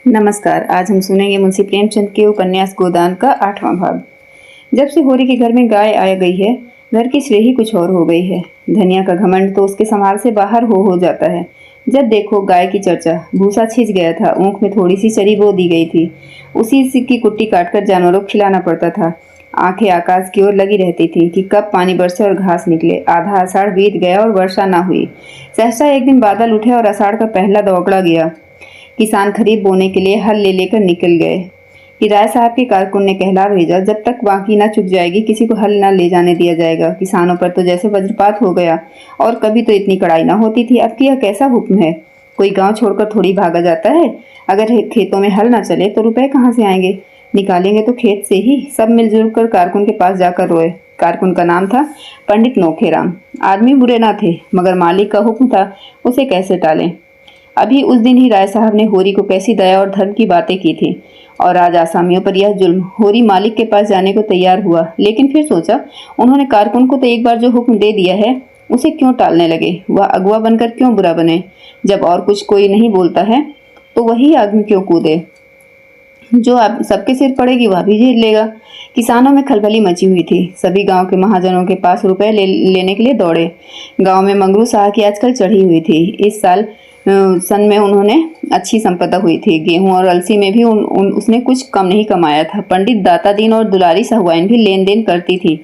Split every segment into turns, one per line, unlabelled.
नमस्कार। आज हम सुनेंगे मुंशी प्रेमचंद के उपन्यास गोदान का 8वां भाग। जब से होरी के घर में गाय आ गई है, घर की श्रेणी कुछ और हो गई है। धनिया का घमंड तो उसके संभाल से बाहर हो जाता है। जब देखो गाय की चर्चा। भूसा छिज गया था, ऊँख में थोड़ी सी चरी बो दी गई थी, उसी की कुट्टी काटकर जानवरों को खिलाना पड़ता था। आंखें आकाश की ओर लगी रहती थी कि कब पानी बरसे और घास निकले। आधा आषाढ़ बीत गया और वर्षा ना हुई। सहसा एक दिन बादल उठे और आषाढ़ का पहला दौगड़ा गया। किसान खरीफ बोने के लिए हल ले लेकर निकल गए कि राय साहब के कारकुन ने कहला भेजा, जब तक बाकी ना चुक जाएगी किसी को हल ना ले जाने दिया जाएगा। किसानों पर तो जैसे वज्रपात हो गया। और कभी तो इतनी कड़ाई ना होती थी, अब की यह कैसा हुक्म है। कोई गांव छोड़कर थोड़ी भागा जाता है। अगर खेतों में हल ना चले तो रुपए कहाँ से आएंगे। निकालेंगे तो खेत से ही। सब मिलजुल कर कारकुन के पास जाकर रोए। कारकुन का नाम था पंडित नोखेराम। आदमी बुरे ना थे, मगर मालिक का हुक्म था, उसे कैसे टालें। अभी उस दिन ही राय साहब ने होरी को कैसी दया और धर्म की बातें की थी, और आज आसामियों पर यह जुल्म। होरी मालिक के पास जाने को तैयार हुआ, लेकिन फिर सोचा उन्होंने कारकुन को तो एक बार जो हुक्म दे दिया है, उसे क्यों टालने लगे। वह अगुआ बनकर क्यों बुरा बने। जब और कुछ कोई नहीं बोलता है तो वही आग में क्यों कूदे। जो अब सबके सिर पड़ेगी वह भी झेल लेगा। किसानों में खलबली मची हुई थी। सभी गांव के महाजनों के पास रुपए लेने के लिए दौड़े। गांव में मंगरू शाह की आजकल चढ़ी हुई थी। इस साल सन में उन्होंने अच्छी संपदा हुई थी। गेहूं और अलसी में भी उसने कुछ कम नहीं कमाया था। पंडित दाता दीन और दुलारी साहुआइन भी लेन देन करती थी।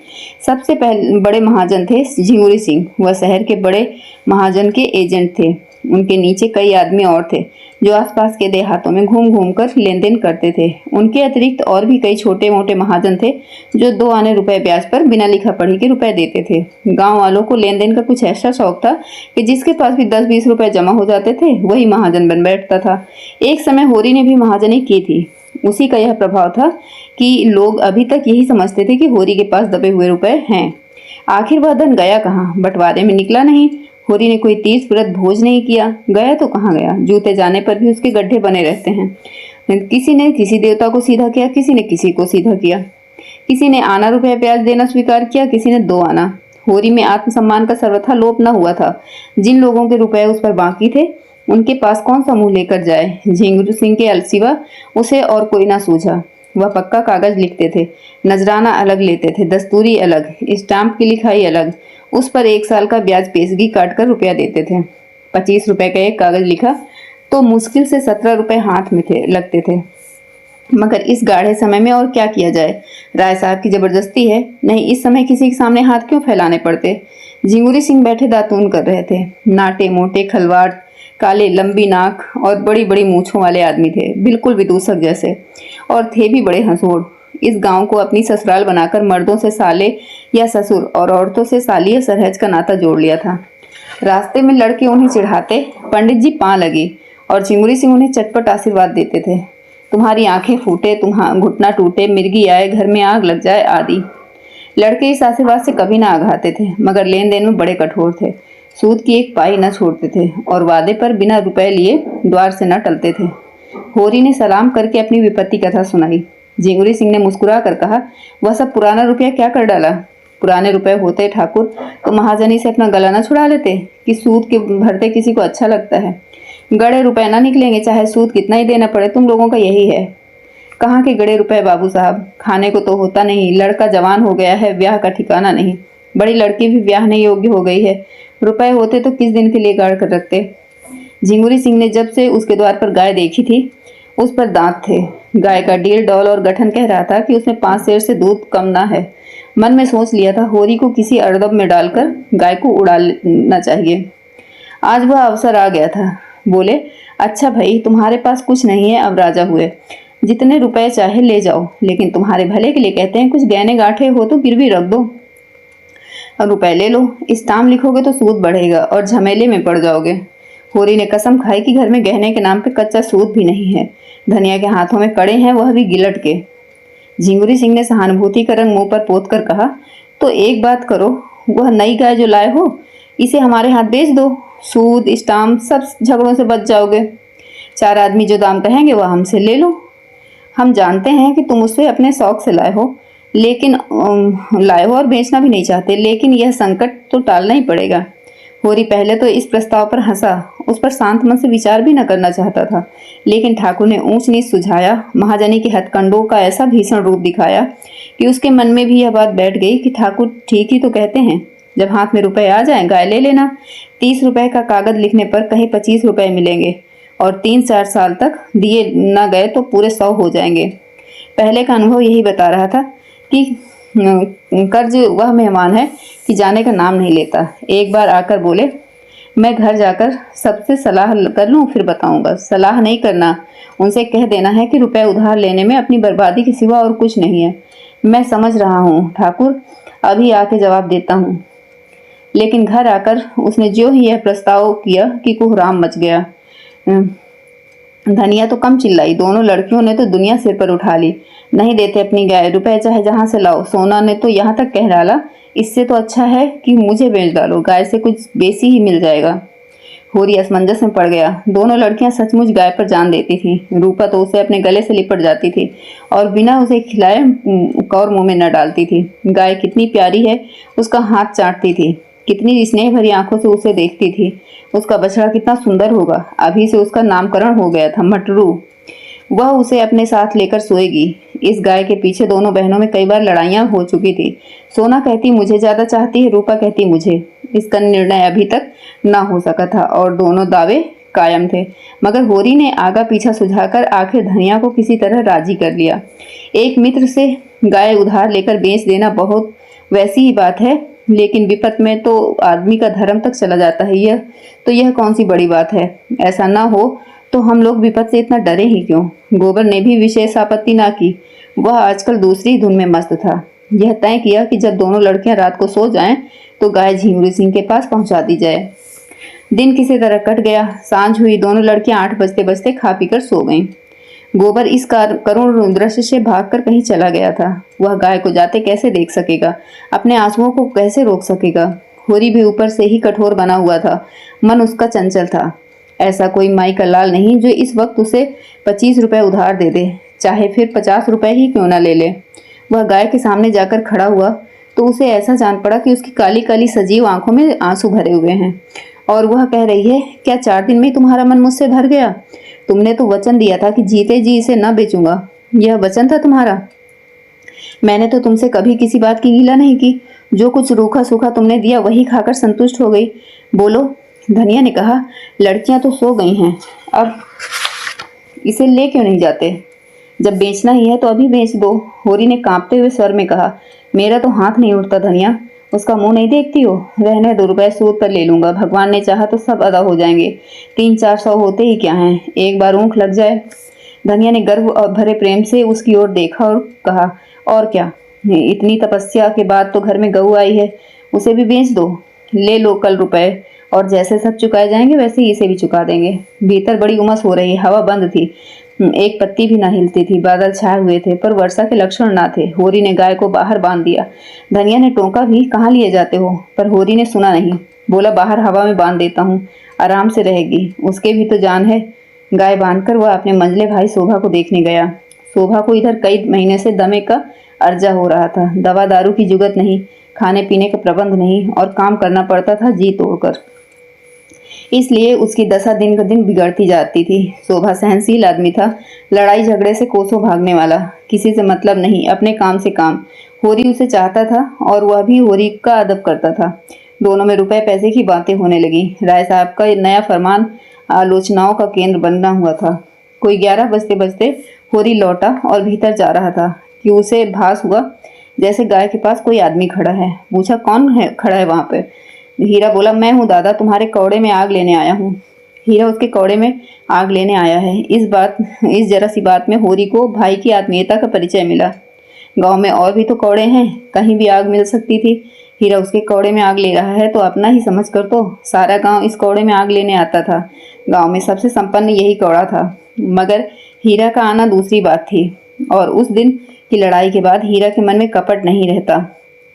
सबसे पहले बड़े महाजन थे झिंगुरी सिंह। वह शहर के बड़े महाजन के एजेंट थे। उनके नीचे कई आदमी और थे जो आसपास के देहातों में घूम घूम कर लेन देन करते थे। उनके अतिरिक्त और भी कई छोटे मोटे महाजन थे जो 2 आने रुपए ब्याज पर बिना लिखा पढ़ी के रुपए देते थे। गांव वालों को लेन देन का कुछ ऐसा शौक था कि जिसके पास भी 10-20 रुपए जमा हो जाते थे वही महाजन बन बैठता था। एक समय होरी ने भी महाजनी की थी। उसी का यह प्रभाव था कि लोग अभी तक यही समझते थे कि होरी के पास दबे हुए रुपए हैं। आखिर वह धन गया कहाँ। बंटवारे में निकला नहीं। होरी ने कोई तीर्थ व्रत भोज नहीं किया। गया तो कहाँ गया। जूते जाने पर भी उसके गड्ढे बने रहते हैं। किसी ने किसी देवता को सीधा किया, किसी ने किसी को सीधा किया। किसी ने आना रुपया ब्याज देना स्वीकार किया, किसी ने 2 आना। होरी में आत्मसम्मान का सर्वथा लोप न हुआ था। जिन लोगों के रुपए उस पर बाकी थे उनके पास कौन सा मुंह लेकर जाए। झिंगुर सिंह के सिवा उसे और कोई ना सूझा। वह पक्का कागज लिखते थे, नजराना अलग लेते थे, दस्तूरी अलग, स्टाम्प की लिखाई अलग। उस पर 1 साल का ब्याज पेशगी काटकर रुपया देते थे। 25 रुपए का एक कागज लिखा तो मुश्किल से 17 रुपए हाथ में लगते थे। मगर इस गाढ़े समय में और क्या किया जाए। राय साहब की जबरदस्ती है। नहीं, इस समय किसी के सामने हाथ क्यों फैलाने पड़ते। झिंगुरी सिंह बैठे दातून कर रहे थे। नाटे मोटे खलवाट, काले लंबी नाक और बड़ी बड़ी मूछों वाले आदमी थे, बिल्कुल विदूषक जैसे, और थे भी बड़े हंसोड़। इस गांव को अपनी ससुराल बनाकर मर्दों से साले या ससुर और औरतों से साली या सरहज का नाता जोड़ लिया था। रास्ते में लड़के उन्हें चिढ़ाते, पंडित जी पां लगी, और झिंगुरी सिंह उन्हें चटपट आशीर्वाद देते थे। तुम्हारी आंखें फूटे, तुम्हारा घुटना टूटे, मिर्गी आए, घर में आग लग जाए आदि। लड़के इस आशीर्वाद से कभी ना आघाते थे, मगर लेन देन में बड़े कठोर थे। सूद की एक पाई न छोड़ते थे और वादे पर बिना रुपए लिए द्वार से न टलते थे। होरी ने सलाम करके अपनी विपत्ति कथा सुनाई। झिंगुरी सिंह ने मुस्कुरा कर कहा, वह सब पुराना रुपया क्या कर डाला। पुराने रुपए होते ठाकुर तो महाजनी से अपना गला न छुड़ा लेते कि सूद के भरते किसी को अच्छा लगता है। गड़े रुपए ना निकलेंगे चाहे सूद कितना ही देना पड़े। तुम लोगों का यही है। कहाँ के गड़े रुपए बाबू साहब। खाने को तो होता नहीं। लड़का जवान हो गया है, ब्याह का ठिकाना नहीं। बड़ी लड़की भी ब्याहने योग्य हो गई है। रुपए होते तो किस दिन के लिए गाड़ कर रखते। झिंगुरी सिंह ने जब से उसके द्वार पर गाय देखी थी उस पर दांत थे। गाय का डील डौल और गठन कह रहा था कि उसमें 5 सेर से दूध कम ना है। मन में सोच लिया था होरी को किसी अड़दब में डालकर गाय को उड़ाना चाहिए। आज वह अवसर आ गया था। बोले, अच्छा भाई, तुम्हारे पास कुछ नहीं है, अब राजा हुए, जितने रुपए चाहे ले जाओ, लेकिन तुम्हारे भले के लिए कहते हैं, कुछ गहने गांठे हो तो गिरवी रख दो और रुपए ले लो। स्टाम्प लिखोगे तो सूद बढ़ेगा और झमेले में पड़ जाओगे। होरी ने कसम खाई कि घर में गहने के नाम पे कच्चा सूद भी नहीं है। धनिया के हाथों में कड़े हैं, वह भी गिलट के। झिंगुरी सिंह ने सहानुभूति का रंग मुंह पर पोत कर कहा, तो एक बात करो, वह नई गाय जो लाए हो इसे हमारे हाथ बेच दो। सूद स्टाम्प सब झगड़ों से बच जाओगे। 4 आदमी जो दाम कहेंगे वह हमसे ले लो। हम जानते हैं कि तुम उसे अपने शौक से लाए हो, लेकिन लाए हो और बेचना भी नहीं चाहते, लेकिन यह संकट तो टालना ही पड़ेगा। होरी पहले तो इस प्रस्ताव पर हंसा, उस पर शांत मन से विचार भी न करना चाहता था, लेकिन ठाकुर ने ऊंच नीच सुझाया, महाजनी के हथकंडों का ऐसा भीषण रूप दिखाया कि उसके मन में भी यह बात बैठ गई कि ठाकुर ठीक ही तो कहते हैं, जब हाथ में रुपए आ जाएं गाय ले लेना। 30 रुपए का कागज लिखने पर कहीं 25 रुपए मिलेंगे और 3-4 साल तक दिए न गए तो पूरे 100 हो जाएंगे। पहले का अनुभव यही बता रहा था कि कर्ज वह मेहमान है कि जाने का नाम नहीं लेता। एक बार आकर बोले, मैं घर जाकर सबसे सलाह कर लूं फिर बताऊंगा। सलाह नहीं करना, उनसे कह देना है कि रुपए उधार लेने में अपनी बर्बादी के सिवा और कुछ नहीं है। मैं समझ रहा हूँ ठाकुर, अभी आके जवाब देता हूँ। लेकिन घर आकर उसने जो ही यह प्रस्ताव किया कि कोहराम मच गया। धनिया तो कम चिल्लाई, दोनों लड़कियों ने तो दुनिया सिर पर उठा ली। नहीं देते अपनी गाय, रुपए चाहे जहां से लाओ। सोना ने तो यहाँ तक कह डाला, इससे तो अच्छा है कि मुझे बेच डालो, गाय से कुछ बेसी ही मिल जाएगा। होरी असमंजस में पड़ गया। दोनों लड़कियां सचमुच गाय पर जान देती थीं। रूपा तो उसे अपने गले से लिपट जाती थी और बिना उसे खिलाए कौर मुंह में न डालती थी। गाय कितनी प्यारी है, उसका हाथ चाटती थी, कितनी स्नेह भरी आंखों से उसे देखती थी। उसका बछड़ा कितना सुंदर होगा, अभी से उसका नामकरण हो गया था, मटरू। वह उसे अपने साथ लेकर सोएगी। इस गाय के पीछे दोनों बहनों में कई बार लड़ाइयां हो चुकी थी। सोना कहती मुझे ज्यादा चाहती है, रूपा कहती मुझे। इसका निर्णय अभी तक न हो सका था और दोनों दावे कायम थे, मगर होरी ने आगा पीछा सुझाकर आखिर धनिया को किसी तरह राजी कर लिया। एक मित्र से गाय उधार लेकर बेच देना बहुत वैसी ही बात है, लेकिन विपत में तो आदमी का धर्म तक चला जाता है। यह कौन सी बड़ी बात है। ऐसा ना हो तो हम लोग विपत से इतना डरे ही क्यों। गोबर ने भी विशेष आपत्ति ना की, वह आजकल दूसरी धुन में मस्त था। यह तय किया कि जब दोनों लड़कियां रात को सो जाएं तो गाय झिंगुरी सिंह के पास पहुंचा दी जाए। दिन किसी तरह कट गया। सांझ हुई, दोनों लड़कियां 8 बजते बजते खा पीकर सो गईं। गोबर इस करुण दृश्य से भागकर कहीं चला गया था। वह गाय को जाते कैसे देख सकेगा, अपने आंसुओं को कैसे रोक सकेगा। होरी भी ऊपर से ही कठोर बना हुआ था, मन उसका चंचल था। ऐसा कोई माई का लाल नहीं जो इस वक्त उसे 25 रुपए उधार दे दे, चाहे फिर 50 रुपए ही क्यों न ले ले। वह गाय के सामने जाकर खड़ा हुआ तो उसे ऐसा जान पड़ा कि उसकी काली काली सजीव आंखों में आंसू भरे हुए हैं और वह कह रही है, क्या 4 दिन में तुम्हारा मन मुझसे भर गया? तुमने तो वचन दिया था कि जीते जी इसे न बेचूंगा। यह वचन था तुम्हारा। मैंने तो तुमसे कभी किसी बात की गिला नहीं की। जो कुछ रूखा सूखा तुमने दिया वही खाकर संतुष्ट हो गई। बोलो। धनिया ने कहा, लड़कियां तो सो गई हैं, अब इसे ले क्यों नहीं जाते? जब बेचना ही है तो अभी बेच दो। होरी ने कांपते हुए स्वर में कहा, मेरा तो हाथ नहीं उठता धनिया। उसका मुंह नहीं देखती हो? रहने 2 रुपए सूद पर ले लूंगा, भगवान ने चाहा तो सब अदा हो जाएंगे। 300-400 होते ही क्या हैं, एक बार ऊँख लग जाए। धनिया ने गर्व और भरे प्रेम से उसकी ओर देखा और कहा, और क्या, इतनी तपस्या के बाद तो घर में गऊ आई है, उसे भी बेच दो। ले लो कल रुपए, और जैसे सब चुकाए जाएंगे वैसे ही इसे भी चुका देंगे। भीतर बड़ी उमस हो रही, हवा बंद थी, एक पत्ती भी ना हिलती थी। बादल छाए हुए थे पर वर्षा के लक्षण ना थे। होरी ने गाय को बाहर बांध दिया। धनिया ने टोका भी, कहाँ लिए जाते हो? पर होरी ने सुना नहीं। बोला, बाहर हवा में बांध देता हूँ, आराम से रहेगी, उसके भी तो जान है। गाय बांधकर वह अपने मंझले भाई शोभा को देखने गया। शोभा को इधर कई महीने से दमे का अर्जा हो रहा था। दवा दारू की जुगत नहीं, खाने पीने का प्रबंध नहीं और काम करना पड़ता था जी तोड़कर। इसलिए उसकी दशा दिन ब दिन बिगड़ती जाती थी। शोभा सहनशील आदमी था, लड़ाई झगड़े से कोसों भागने वाला, किसी से मतलब नहीं, अपने काम से काम। होरी उसे चाहता था और वह भी होरी का अदब करता था। दोनों में रुपए पैसे की बातें होने लगी। राय साहब का नया फरमान आलोचनाओं का केंद्र बनना हुआ था। कोई 11 बजते बजते होरी लौटा और भीतर जा रहा था कि उसे भास हुआ जैसे गाय के पास कोई आदमी खड़ा है। पूछा, कौन है खड़ा है वहां पे? हीरा बोला, मैं हूँ दादा, तुम्हारे कौड़े में आग लेने आया हूँ। हीरा उसके कौड़े में आग लेने आया है। इस जरा सी बात में होरी को भाई की आत्मीयता का परिचय मिला। गांव में और भी तो कौड़े हैं, कहीं भी आग मिल सकती थी। हीरा उसके कौड़े में आग ले रहा है तो अपना ही समझ कर तो सारा गांव इस कौड़े में आग लेने आता था। गांव में सबसे संपन्न यही कौड़ा था। मगर हीरा का आना दूसरी बात थी। और उस दिन की लड़ाई के बाद हीरा के मन में कपट नहीं रहता।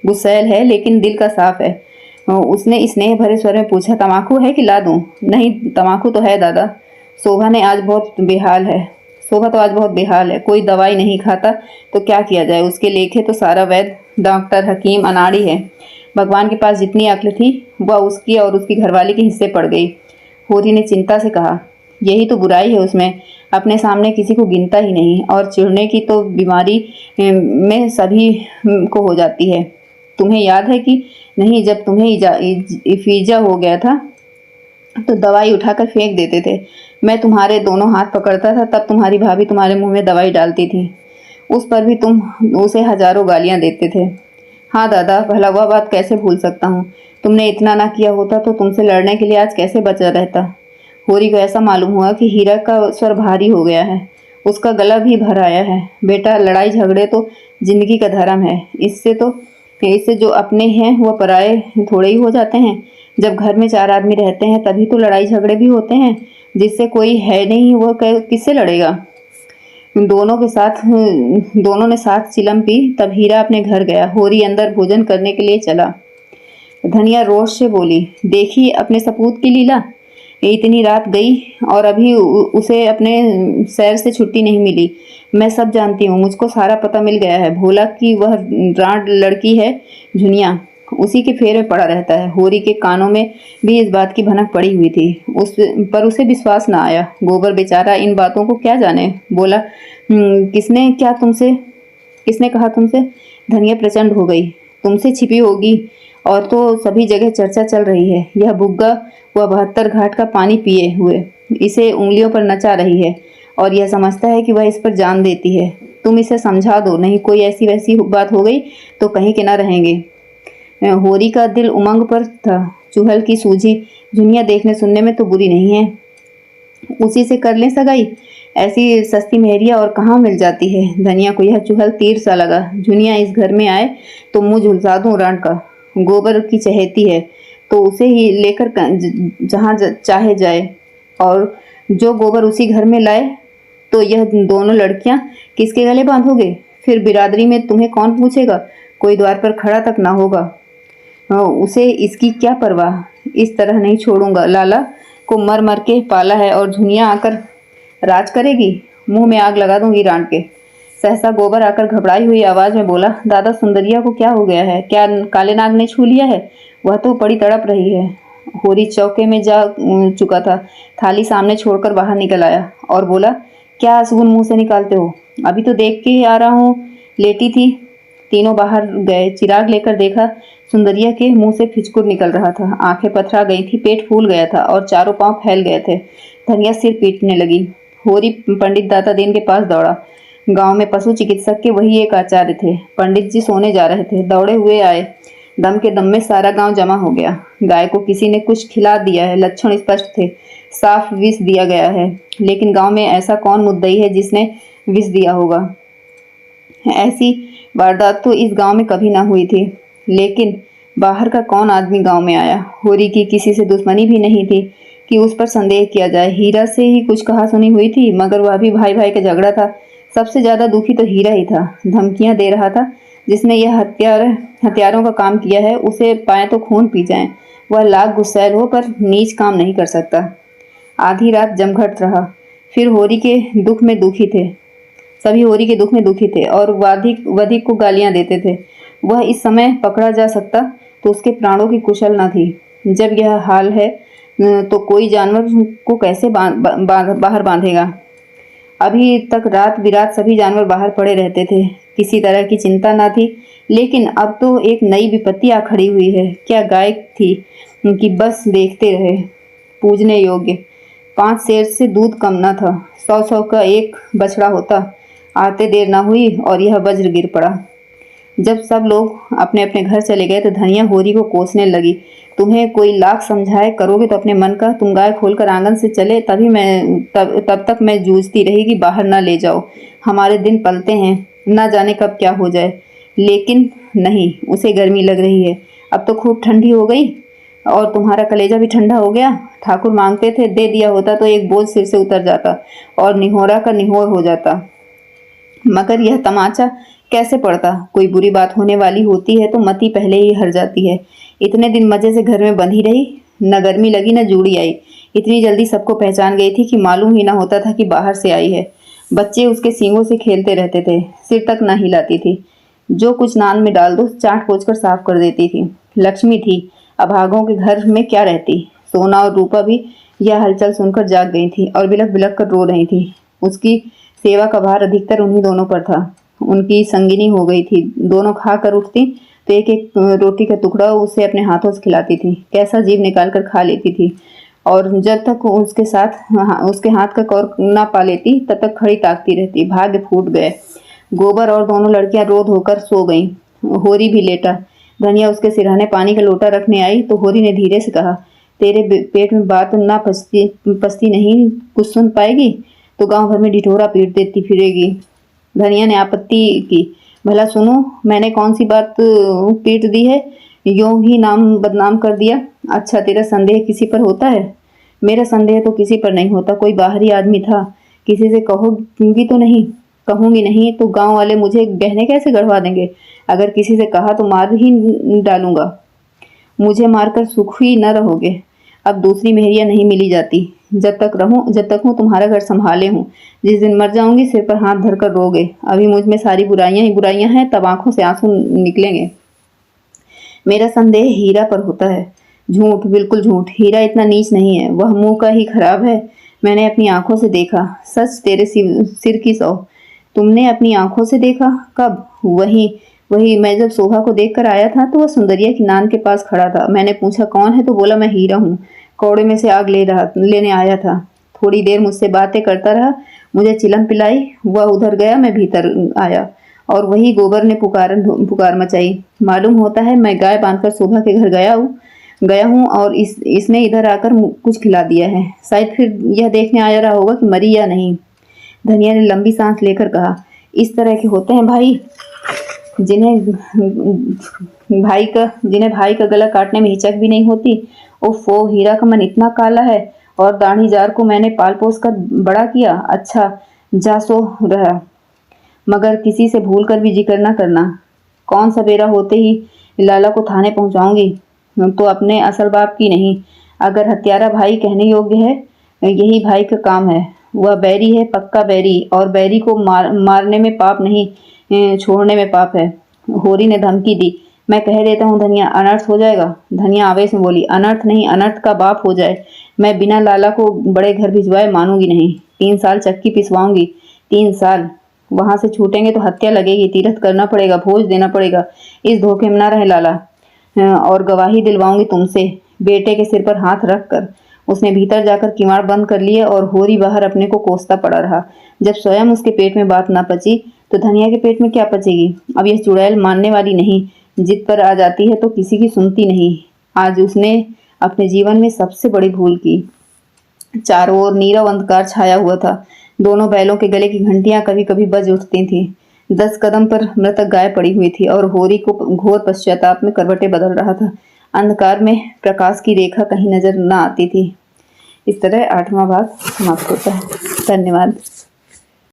गुस्सैल है लेकिन दिल का साफ है। उसने स्नेह भरे स्वर में पूछा, तमाकू है कि ला दूं? नहीं, तमाकू तो है दादा। शोभा तो आज बहुत बेहाल है। कोई दवाई नहीं खाता तो क्या किया जाए? उसके लेखे तो सारा वैद्य, डॉक्टर, हकीम अनाड़ी है। भगवान के पास जितनी अक्ल थी वह उसकी और उसकी घरवाली के हिस्से पड़ गई। होरी ने चिंता से कहा, यही तो बुराई है उसमें, अपने सामने किसी को गिनता ही नहीं, और चिढ़ने की तो बीमारी में सभी को हो जाती है। तुम्हें याद है कि नहीं, जब तुम्हें इफीजा हो गया था तो दवाई उठाकर फेंक देते थे। मैं तुम्हारे दोनों हाथ पकड़ता था, तब तुम्हारी भाभी तुम्हारे मुंह में दवाई डालती थी। उस पर भी तुम उसे हजारों गालियां देते थे। हाँ दादा, भला वह बात कैसे भूल सकता हूँ। तुमने इतना ना किया होता तो तुमसे लड़ने के लिए आज कैसे बचा रहता। होरी को ऐसा मालूम हुआ कि हीरा का स्वर भारी हो गया है, उसका गला भी भर आया है। बेटा, लड़ाई झगड़े तो जिंदगी का धर्म है। इससे जो अपने हैं वह पराये थोड़े ही हो जाते हैं। जब घर में 4 आदमी रहते हैं तभी तो लड़ाई झगड़े भी होते हैं। जिससे कोई है नहीं वह किससे लड़ेगा। दोनों ने साथ चिलम पी। तब हीरा अपने घर गया। होरी अंदर भोजन करने के लिए चला। धनिया रोष से बोली, देखी अपने सपूत की लीला। इतनी रात गई और अभी उसे अपने सैर से छुट्टी नहीं मिली। मैं सब जानती हूँ, मुझको सारा पता मिल गया है। भोला की वह रांड लड़की है झुनिया, उसी के फेरे पड़ा रहता है। होरी के कानों में भी इस बात की भनक पड़ी हुई थी, पर उसे विश्वास न आया। गोबर बेचारा इन बातों को क्या जाने। बोला, किसने कहा तुमसे। धनिया प्रचंड हो गई। तुमसे छिपी होगी, और तो सभी जगह चर्चा चल रही है। यह बुग्गा वह 72 घाट का पानी पिए हुए इसे उंगलियों पर नचा रही है, और यह समझता है कि वह इस पर जान देती है। तुम इसे समझा दो, नहीं कोई ऐसी वैसी बात हो गई तो कहीं के ना रहेंगे। होरी का दिल उमंग पर था। चूहल की सूझी झुनिया देखने सुनने में तो बुरी नहीं है, उसी से कर ले सगाई। ऐसी सस्ती मेहरिया और कहाँ मिल जाती है। धनिया को यह चूहल तीर सा लगा। झुनिया इस घर में आए तो मुँह झुलसा दूं रान का। गोबर की चहेती है तो उसे ही लेकर जहाँ चाहे जाए, और जो गोबर उसी घर में लाए तो यह दोनों लड़कियां किसके गले बांधोगे। फिर बिरादरी में तुम्हें कौन पूछेगा। कोई द्वार पर खड़ा तक ना होगा। उसे इसकी क्या परवाह। इस तरह नहीं छोड़ूंगा। लाला को मर मर के पाला है और झुनिया आकर राज करेगी। मुंह में आग लगा दूंगी रांड के। सहसा गोबर आकर घबराई हुई आवाज में बोला, दादा, सुंदरिया को क्या हो गया है। क्या काले नाग ने छू लिया है। वह तो बड़ी तड़प रही है। होरी चौके में जा चुका था। थाली सामने छोड़कर बाहर निकल आया और बोला, क्या असगुन मुंह से निकालते हो। अभी तो देख के आ रहा हूँ, लेटी थी। तीनों बाहर गए। चिराग लेकर देखा, सुंदरिया के मुंह से फिचकुर निकल रहा था। आंखें पथरा गई थी, पेट फूल गया था और चारों पांव फैल गए थे। धनिया सिर पीटने लगी। होरी पंडित दाता दीन के पास दौड़ा। गांव में पशु चिकित्सक के वही एक आचार्य थे। पंडित जी सोने जा रहे थे, दौड़े हुए आए। दम के दम में सारा गांव जमा हो गया। गाय को किसी ने कुछ खिला दिया है, लक्षण स्पष्ट थे। साफ विष दिया गया है। लेकिन गांव में ऐसा कौन मुद्दई है जिसने विष दिया होगा। ऐसी वारदात तो इस गांव में कभी ना हुई थी। लेकिन बाहर का कौन आदमी गांव में आया। होरी की किसी से दुश्मनी भी नहीं थी कि उस पर संदेह किया जाए। हीरा से ही कुछ कहा सुनी हुई थी, मगर वह भी भाई भाई का झगड़ा था। सबसे ज्यादा दुखी तो हीरा ही था। धमकियां दे रहा था, जिसने यह हथियारों का काम किया है उसे पाए तो खून पी जाए। वह लाख गुस्सैल हो पर नीच काम नहीं कर सकता। आधी रात जमघट रहा। फिर होरी के दुख में दुखी थे। सभी होरी के दुख में दुखी थे और वधिक को गालियां देते थे। वह इस समय पकड़ा जा सकता तो उसके प्राणों की कुशल न थी। जब यह हाल है तो कोई जानवर को कैसे बाहर बांधेगा। अभी तक रात बिरात सभी जानवर बाहर पड़े रहते थे, किसी तरह की चिंता न थी। लेकिन अब तो एक नई विपत्ति आ खड़ी हुई है। क्या गाय थी कि बस देखते रहे। पूजने योग्य 5 सेर से दूध कम न था। 100 का एक बछड़ा होता। आते देर न हुई और यह वज्र गिर पड़ा। जब सब लोग अपने अपने घर चले गए तो धनिया होरी को कोसने लगी। तुम्हें कोई लाख समझाए करोगे तो अपने मन का। तुम गाय खोलकर आंगन से चले तब तक मैं जूझती रही कि बाहर ना ले जाओ। हमारे दिन पलते हैं, ना जाने कब क्या हो जाए। लेकिन नहीं, उसे गर्मी लग रही है। अब तो खूब ठंडी हो गई और तुम्हारा कलेजा भी ठंडा हो गया। ठाकुर मांगते थे, दे दिया होता तो एक बोझ सिर से उतर जाता और निहोरा का निहोर हो जाता। मगर यह तमाचा कैसे पड़ता। कोई बुरी बात होने वाली होती है तो मती पहले ही हर जाती है। इतने दिन मजे से घर में बंधी रही, न गर्मी लगी न जूड़ी आई। इतनी जल्दी सबको पहचान गई थी कि मालूम ही ना होता था कि बाहर से आई है। बच्चे उसके सींगों से खेलते रहते थे, सिर तक न हिलाती थी। जो कुछ नान में डाल दो चाट पोंछ कर साफ कर देती थी। लक्ष्मी थी, अभागों के घर में क्या रहती। सोना और रूपा भी यह हलचल सुनकर जाग गई थी और बिलख बिलख कर रो रही थी। उसकी सेवा का भार अधिकतर उन्हीं दोनों पर था। उनकी संगिनी हो गई थी। दोनों खा कर उठती तो एक एक रोटी का टुकड़ा उसे अपने हाथों से खिलाती थी। कैसा जीभ निकाल कर खा लेती थी और जब तक उसके हाथ का कौर ना पा लेती तब तक खड़ी ताकती रहती। भाग्य फूट गए। गोबर और दोनों लड़कियां रो धोकर सो गईं। होरी भी लेटा। धनिया उसके सिरहाने पानी का लोटा रखने आई तो होरी ने धीरे से कहा, तेरे पेट में बात ना पचती नहीं, कुछ सुन पाएगी तो गांव भर में ढिढोरा पीट देती फिरेगी। धनिया ने आपत्ति की, भला सुनो, मैंने कौन सी बात पीट दी है, यूं ही नाम बदनाम कर दिया। अच्छा, तेरा संदेह किसी पर होता है? मेरा संदेह तो किसी पर नहीं होता। कोई बाहरी आदमी था। किसी से कहोगी तो नहीं? कहूंगी नहीं तो गांव वाले मुझे गहने कैसे गढ़वा देंगे। अगर किसी से कहा तो मार ही डालूंगा। मुझे मारकर सुखी न रहोगे। अब दूसरी मेहरिया नहीं मिली जाती। जब तक हूँ तुम्हारा घर संभाले हूँ। जिस दिन मर जाऊंगी सिर पर हाथ धरकर रोगे। अभी मुझ में सारी बुराइयां ही बुराइयां हैं, तब आंखों से आंसू निकलेंगे। मेरा संदेह हीरा पर होता है। झूठ, बिल्कुल झूठ। हीरा इतना नीच नहीं है, वह मुंह का ही खराब है। मैंने अपनी आंखों से देखा। सच तेरे सिर की सौ। तुमने अपनी आंखों से देखा? कब? वही वही मैं जब शोभा को देखकर आया था तो वह सुंदरिया की नान के पास खड़ा था। मैंने पूछा कौन है तो बोला मैं हीरा हूँ, कौड़े में से आग लेने आया था। थोड़ी देर मुझसे बातें करता रहा, मुझे चिलम पिलाई, वह उधर गया, मैं भीतर आया और वही गोबर ने पुकार मचाई। मालूम होता है मैं गाय बांधकर शोभा के घर गया हूँ और इसने इधर आकर कुछ खिला दिया है। शायद फिर यह देखने आया रहा होगा कि मरी या नहीं। धनिया ने लंबी सांस लेकर कहा, इस तरह के होते हैं भाई, जिन्हें भाई का गला काटने में हिचक भी नहीं होती। ओफो, हीरा का मन इतना काला है और दाढ़ी जार को मैंने पाल पोस कर बड़ा किया। अच्छा, जा सो रहा, मगर किसी से भूल कर भी जिक्र न करना। कौन सवेरा होते ही लाला को थाने पहुंचाऊंगी, तो अपने असल बाप की नहीं। अगर हत्यारा भाई कहने योग्य है, यही भाई का काम है। वह बैरी है, पक्का बैरी, और बैरी को मारने में पाप नहीं, छोड़ने में पाप है। होरी ने धमकी दी। मैं कह देता हूँ धनिया, अनर्थ हो जाएगा। धनिया आवेश में बोली, अनर्थ नहीं, अनर्थ का बाप हो जाए। मैं बिना लाला को बड़े घर भिजवाए मानूंगी नहीं। 3 साल चक्की पिसवाऊंगी। 3 साल वहां से छूटेंगे तो हत्या लगेगी, तीरथ करना पड़ेगा, भोज देना पड़ेगा। इस धोखे में ना रहे लाला। और गवाही दिलवाऊंगी तुमसे, बेटे के सिर पर हाथ रख कर। उसने भीतर जाकर किवाड़ बंद कर लिए और होरी बाहर अपने को कोसता पड़ा रहा। जब स्वयं उसके पेट में बात ना पची तो धनिया के पेट में क्या पचेगी। अब यह चुड़ैल मानने वाली नहीं, जिद पर आ जाती है तो किसी की सुनती नहीं। आज उसने अपने जीवन में सबसे बड़ी भूल की। चारों ओर नीरव अंधकार छाया हुआ था। दोनों बैलों के गले की घंटियां कभी कभी बज उठती थीं। 10 कदम पर मृतक गाय पड़ी हुई थी और होरी को घोर पश्चाताप में करवटें बदल रहा था। अंधकार में प्रकाश की रेखा कहीं नजर न आती थी। इस तरह 8वां भाग समाप्त होता है। धन्यवाद।